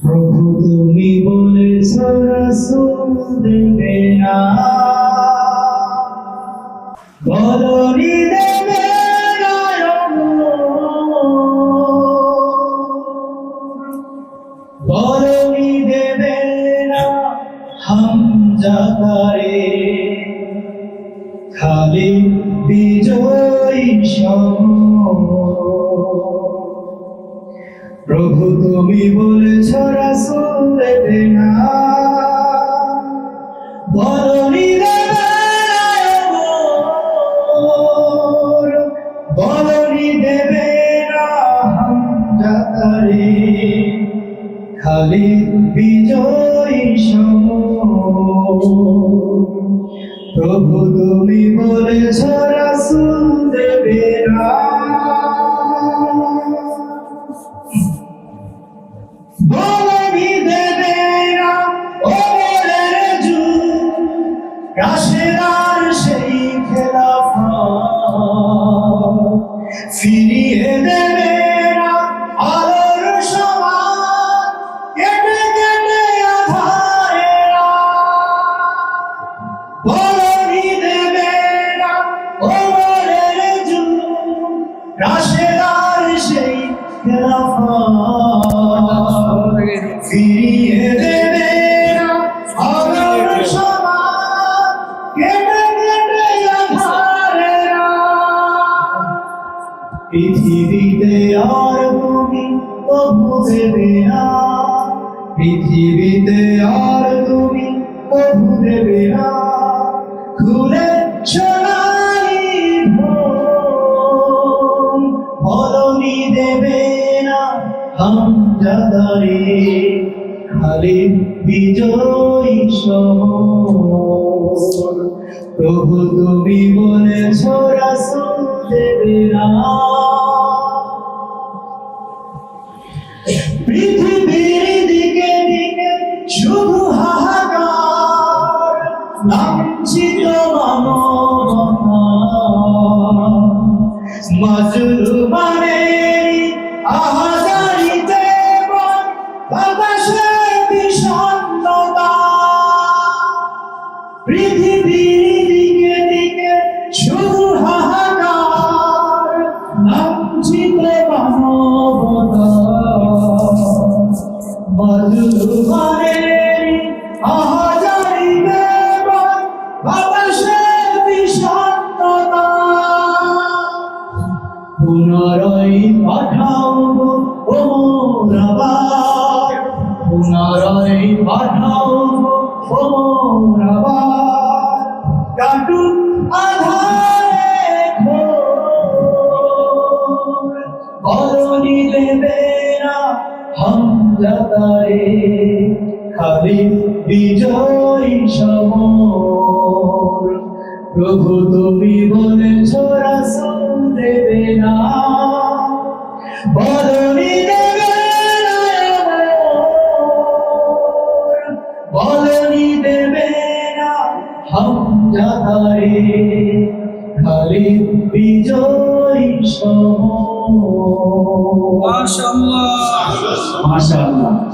প্রভু তুমি বলেছ রাসূল দেবে না, বদলি দেবে না, বদলি দেবে না হামজাদারে, খালি বিজয়ী সম। প্রভু তুমি বলেছ রাসূল দেবে না, বদলি দেবে না, বদলি দেবে না হামজাদারে, খালি বিজয়ী সম। প্রভু তুমি বলেছ রাসূল দেবে না, বদলি দেবে না ওমরের যুগ, রাশেদার সেই খেলাফত, ফিরিয়ে দেবে না আলোর সমাজ, কেটে কেটে আঁধারেরা, বদলি দেবে না ওমরের যুগ, রাশেদার সেই খেলাফত, ফিরিয়ে দেবে না আলোর সমাজ, কেটে কেটে আঁধারেরা। পৃথিবীতে আর তুমি কবু দেবে না, পৃথিবীতে আর তুমি কবু দেবে না, খুলে সোনালি ভোর, বদলি দেবে না হামজাদারে, খালি বিজয়ী শহর। প্রভু তুমি বলেছ রাসূল দেবে না, পৃথিবীর দিকে দিকে শুধু হাহাকার, লাঞ্ছিত মানবতা, মাজলুমানের আহাজারিতে বাতাসে বিষণ্ণতা, পৃথিবীর দিকে দিকে শুধু হাহাকার, লাঞ্ছিত মানবতা, মাজলুমানের আহাজারিতে বাতাসে বিষণ্ণতা। পুনরায় পাঠাও ওমর আবার, পুনরায় পাঠাও ওমর আবার, কাটুক আঁধারে ঘোর, বদলি দেবে না হামজাদারে, খালি বিজয়ী সমর। প্রভু তুমি বলেছ রাসূল দেবে না, বদলি দেবে না, বদলি দেবে না হামজাদারে, খালি বিজয়ী সমর। মাশাআল্লাহ, মাশাআল্লাহ।